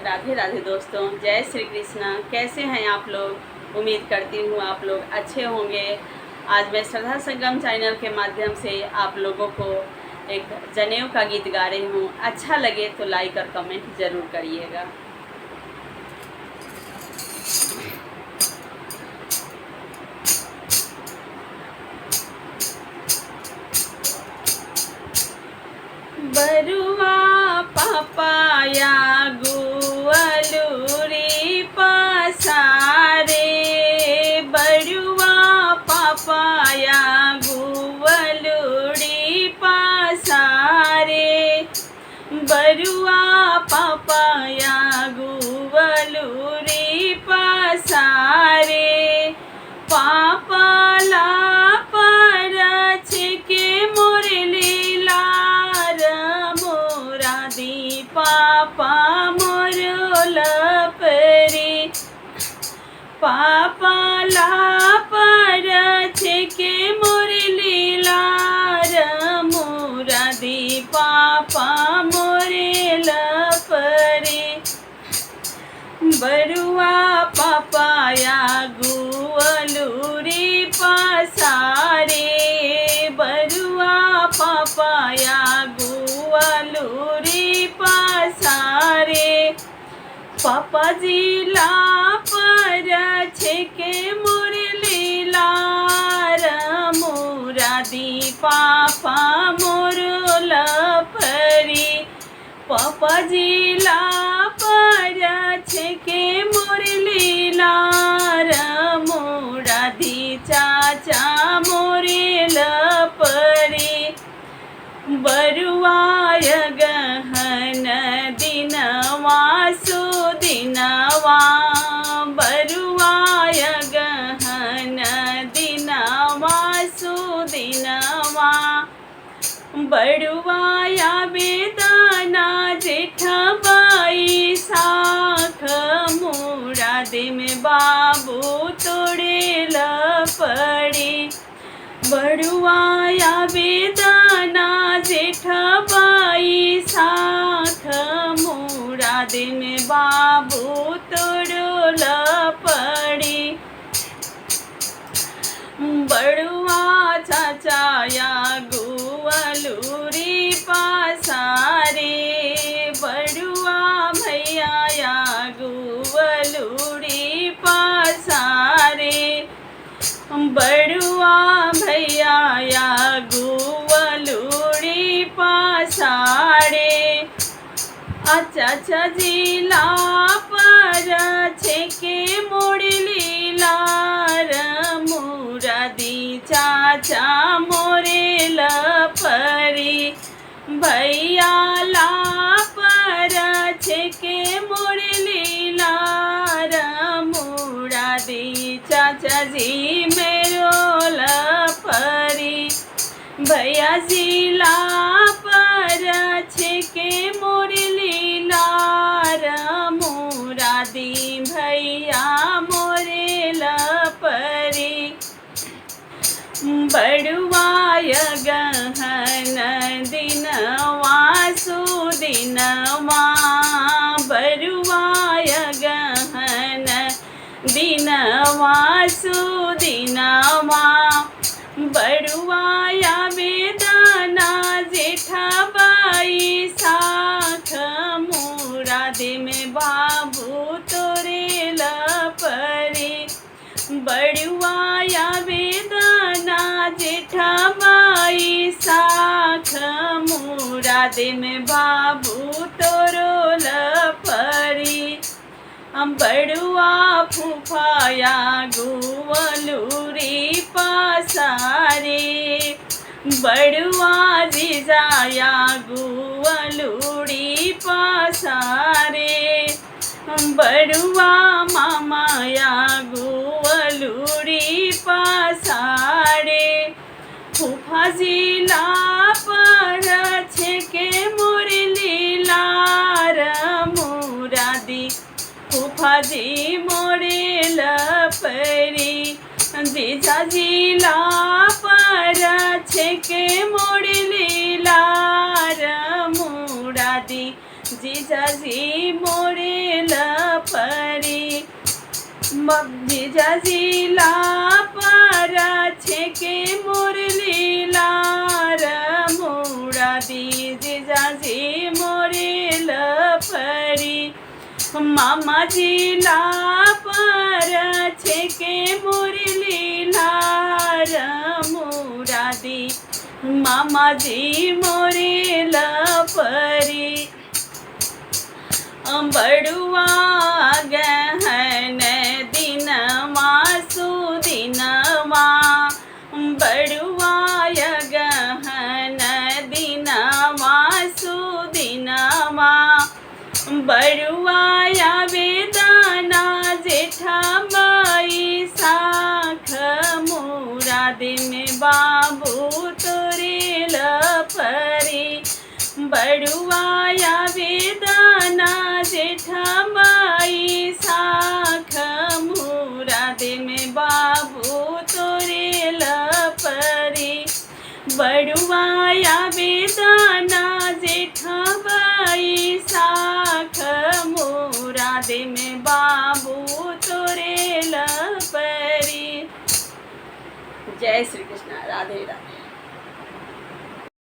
राधे राधे दोस्तों, जय श्री कृष्णा। कैसे हैं आप लोग? उम्मीद करती हूँ आप लोग अच्छे होंगे। आज मैं श्रद्धा संगम चैनल के माध्यम से आप लोगों को एक जनेऊ का गीत गा रही हूँ। अच्छा लगे तो लाइक और कमेंट ज़रूर करिएगा। बरुआ पपाया गुअलूरी पसारे, बरुआ पपाया गुअलूरी पसारे, बरुआ पपाया गुअलूरी पसारे, पापला पर के मोरली पापा मोर लपरे, पापा लापर के मोर लीलार मोरादी पापा मोर लपरे, बरुआ पपाया गुअलूरी पसारे, बरुआ पपाया गुअलूरी पसारे, पापा जिला पर के मोर लीलार मोरादी पापा मोर लपरी, पापा जिला पर के मोर लीलार मोरादी चाचा मोर लपरी, बरुआय गहन दिनवा सुदिनवा, बरुआय गहन दिनवा सुदिनवा, बरुआया बेदाना जेठबाई साख मुरादे में बाबू तोड़े लपड़ी, बरुआया बेदाना जेठबाई साख मुरादे में बाबू तोड़ लपड़ी, बरुआ चाचाया गुअलूरी पसारे, बरुआ भैया गुअलूरी पसारे, बरुआ भैया गुअलूरी पसारे, अच्छा जिला पर के मोर लीलार मुरादी चाचा मोरे लपरी, भैया ला पर के मोर लीलार मुरादी चाचा जी मेरो लपरी, भैया जिला पर के मोर लीलार मुरादी भैया मोरे लपरी, बरुआय गहन दिनवा सुदिनवा, बरुआय गहन दिनवा सुदिनवा, बरुआया बेदाना जेठबाई साख मुरादे में बाबू तोरे लपरे, बरुआया बेदाना जेठबाई साख मुरादे में बाबू तोरो लपरी, बरुआ फूफाया गुअलूरी पसारे, बरुआ जीजाया गुअलूरी पसारे, बरुआ मामाया गुअलूरी पसारे, फूफा जिला पर के मोर लीलार मुरादी फूफा जी मोरे लपरी, जीजा जिला पर के मोर लीलार मुरादी जीजाजी मोरे लपरी जीजाजी लापरा छेके मुरली लार मुरादी जीजाजी मोरे लपरी मामा जी लापरा छेके मुरली लार मुरादी मामा जी मोरे लपरी बड़ुआ गहन दिनवा सुदिनवा बड़ुआ गहन दिनवा सुदिनवा बड़ुआ वेदना जेठा माई साख मुरादी में बाबू तोरे लपरी बड़ुआ वेदना जेठा माई साख मुरादी में बाबू तोरे लपरी बड़ुआ वेदना जेठा माई साख मुरादी में बाबू तोरे लपरी। जय श्री कृष्ण। राधे राधे।